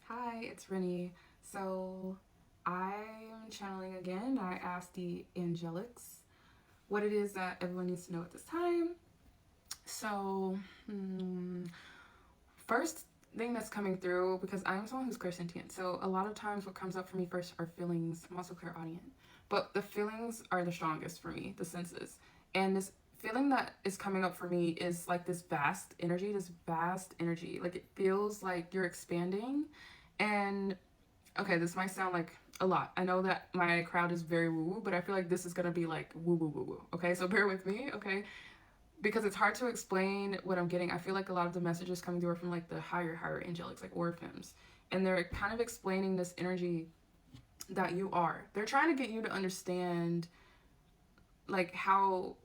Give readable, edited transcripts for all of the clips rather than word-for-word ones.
Hi, it's Rennie. So I'm channeling again. I asked the angelics what it is that everyone needs to know at this time. So, first thing that's coming through, because I'm someone who's clairsentient, so a lot of times what comes up for me first are feelings. I'm also clairaudient, but the feelings are the strongest for me, the senses. And this feeling that is coming up for me is like this vast energy. Like it feels like you're expanding. And okay, this might sound like a lot. I know that my crowd is very woo woo, but I feel like this is gonna be like woo woo woo woo. Okay, so bear with me, okay? Because it's hard to explain what I'm getting. I feel like a lot of the messages coming through are from like the higher angelics, like Orphems, and they're kind of explaining this energy that you are. They're trying to get you to understand like how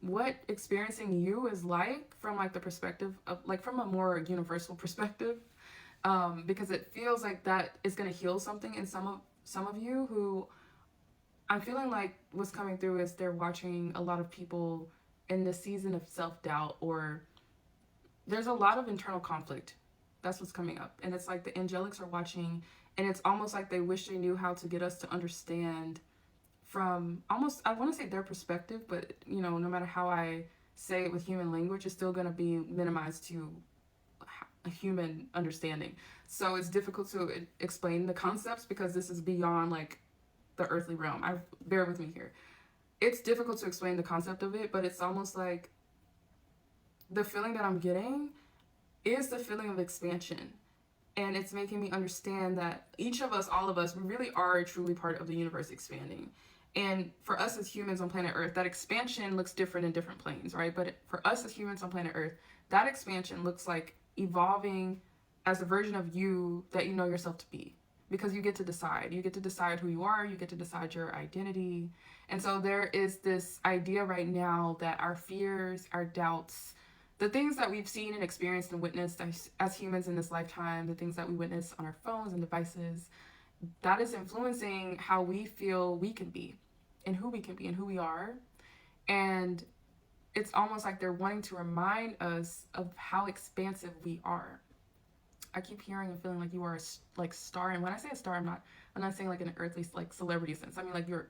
what experiencing you is like from like the perspective of like from a more universal perspective, because it feels like that is going to heal something in some of you who I'm feeling like what's coming through is they're watching a lot of people in this season of self-doubt, or there's a lot of internal conflict. That's what's coming up. And it's like the angelics are watching, and it's almost like they wish they knew how to get us to understand from almost, I want to say their perspective, but no matter how I say it with human language, it's still going to be minimized to a human understanding. So it's difficult to explain the concepts because this is beyond like the earthly realm. I bear with me here. It's difficult to explain the concept of it, but it's almost like the feeling that I'm getting is the feeling of expansion. And it's making me understand that each of us, all of us, we really are truly part of the universe expanding. And for us as humans on planet Earth, that expansion looks different in different planes, right? But for us as humans on planet Earth, that expansion looks like evolving as a version of you that you know yourself to be. Because you get to decide. You get to decide who you are, you get to decide your identity. And so there is this idea right now that our fears, our doubts, the things that we've seen and experienced and witnessed as humans in this lifetime, the things that we witness on our phones and devices, that is influencing how we feel we can be and who we can be and who we are. And it's almost like they're wanting to remind us of how expansive we are. I keep hearing and feeling like you are a like star, and when I say a star, I'm not saying like in an earthly like celebrity sense. I mean like you're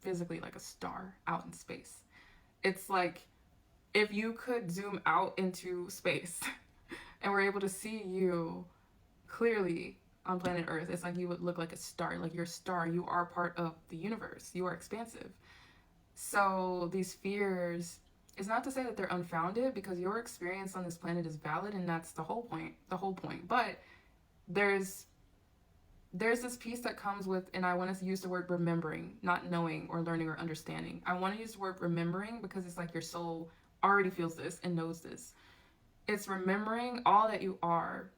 physically like a star out in space. It's like if you could zoom out into space and we're able to see you clearly on planet Earth, it's like you would look like a star. Like you're a star. You are part of the universe. You are expansive. So these fears, it's not to say that they're unfounded because your experience on this planet is valid and that's the whole point. The whole point. But there's there's this piece that comes with, and I want to use the word remembering, not knowing or learning or understanding. I want to use the word remembering because it's like your soul already feels this and knows this. It's remembering all that you are.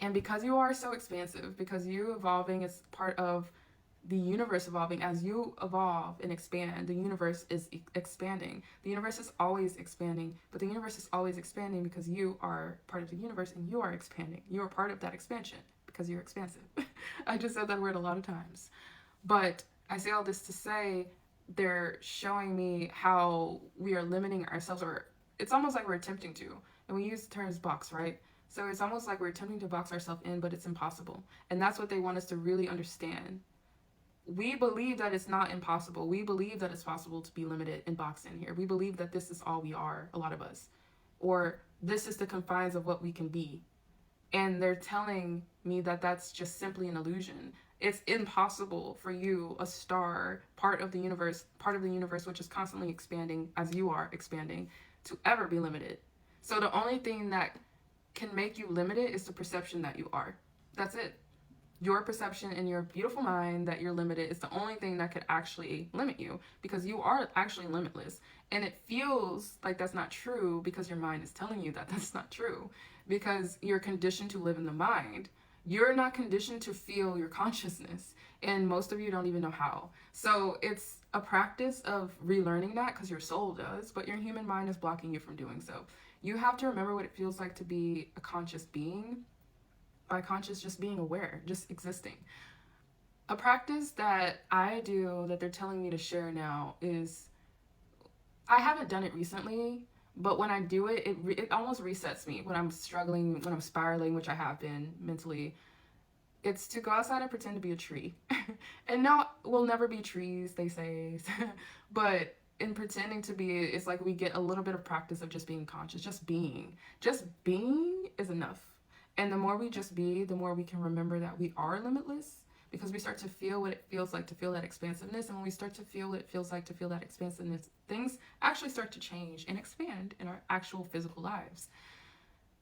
And because you are so expansive, because you evolving is part of the universe evolving, as you evolve and expand, the universe is expanding. The universe is always expanding, but the universe is always expanding because you are part of the universe and you are expanding. You are part of that expansion because you're expansive. I just said that word a lot of times. But I say all this to say they're showing me how we are limiting ourselves, or it's almost like we're attempting to. And we use the terms box, right? So it's almost like we're attempting to box ourselves in, but it's impossible. And that's what they want us to really understand. We believe that it's not impossible. We believe that it's possible to be limited and boxed in here. We believe that this is all we are, a lot of us, or this is the confines of what we can be. And they're telling me that that's just simply an illusion. It's impossible for you, a star, part of the universe which is constantly expanding as you are expanding, to ever be limited. So the only thing that can make you limited is the perception that you are. That's it. Your perception in your beautiful mind that you're limited is the only thing that could actually limit you because you are actually limitless. And it feels like that's not true because your mind is telling you that that's not true because you're conditioned to live in the mind. You're not conditioned to feel your consciousness, and most of you don't even know how. So it's a practice of relearning that because your soul does, but your human mind is blocking you from doing so. You have to remember what it feels like to be a conscious being. By conscious, just being aware, just existing. A practice that I do that they're telling me to share now is, I haven't done it recently, but when I do it, it almost resets me when I'm struggling, when I'm spiraling, which I have been mentally. It's to go outside and pretend to be a tree. And no, we'll never be trees, they say. But in pretending to be, it's like we get a little bit of practice of just being conscious, just being. Just being is enough. And the more we just be, the more we can remember that we are limitless, because we start to feel what it feels like to feel that expansiveness. And when we start to feel what it feels like to feel that expansiveness, things actually start to change and expand in our actual physical lives.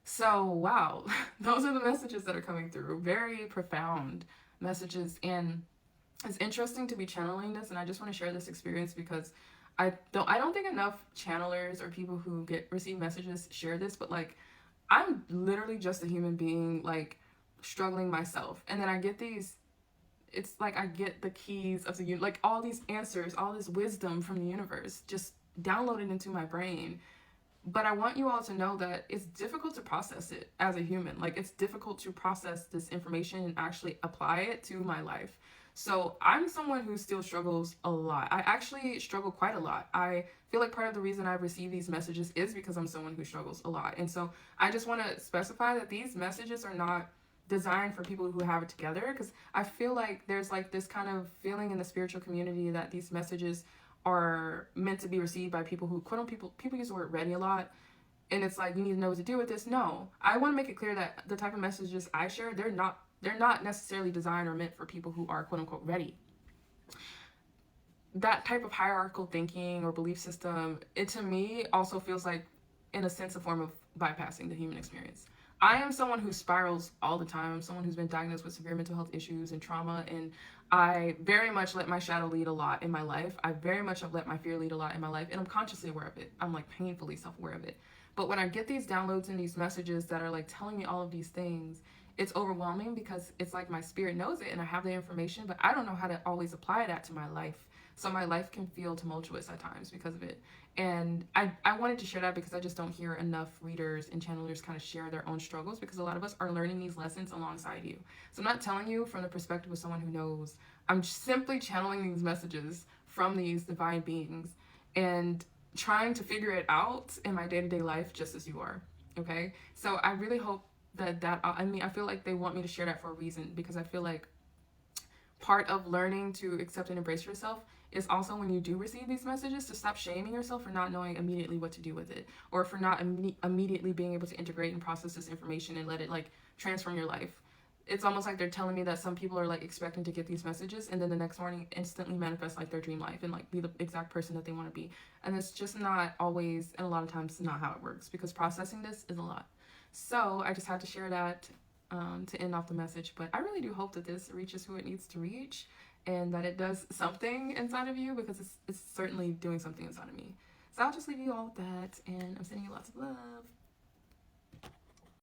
So, wow, those are the messages that are coming through. Very profound messages. And it's interesting to be channeling this. And I just want to share this experience because I don't think enough channelers or people who receive messages share this, but like I'm literally just a human being, like struggling myself. And then I get these, it's like I get the keys of the, like all these answers, all this wisdom from the universe just downloaded into my brain. But I want you all to know that it's difficult to process it as a human. Like, it's difficult to process this information and actually apply it to my life. So I'm someone who still struggles a lot. I actually struggle quite a lot. I feel like part of the reason I receive these messages is because I'm someone who struggles a lot. And so I just want to specify that these messages are not designed for people who have it together, because I feel like there's like this kind of feeling in the spiritual community that these messages are meant to be received by people who, quote unquote, people use the word ready a lot, and it's like you need to know what to do with this. No, I want to make it clear that the type of messages I share, they're not necessarily designed or meant for people who are, quote unquote, ready. That type of hierarchical thinking or belief system, it to me also feels like, in a sense, a form of bypassing the human experience. I am someone who spirals all the time, someone who's been diagnosed with severe mental health issues and trauma, and I very much let my shadow lead a lot in my life. I very much have let my fear lead a lot in my life, and I'm consciously aware of it. I'm like painfully self-aware of it. But when I get these downloads and these messages that are like telling me all of these things, it's overwhelming because it's like my spirit knows it and I have the information, but I don't know how to always apply that to my life. So my life can feel tumultuous at times because of it. And I wanted to share that because I just don't hear enough readers and channelers kind of share their own struggles, because a lot of us are learning these lessons alongside you. So I'm not telling you from the perspective of someone who knows. I'm simply channeling these messages from these divine beings and trying to figure it out in my day-to-day life just as you are. Okay? So I really hope I feel like they want me to share that for a reason, because I feel like part of learning to accept and embrace yourself is also, when you do receive these messages, to stop shaming yourself for not knowing immediately what to do with it, or for not immediately being able to integrate and process this information and let it like transform your life. It's almost like they're telling me that some people are like expecting to get these messages and then the next morning instantly manifest like their dream life and like be the exact person that they want to be. And it's just not always, and a lot of times, not how it works, because processing this is a lot. So I just had to share that to end off the message. But I really do hope that this reaches who it needs to reach, and that it does something inside of you, because it's certainly doing something inside of me. So I'll just leave you all with that, and I'm sending you lots of love.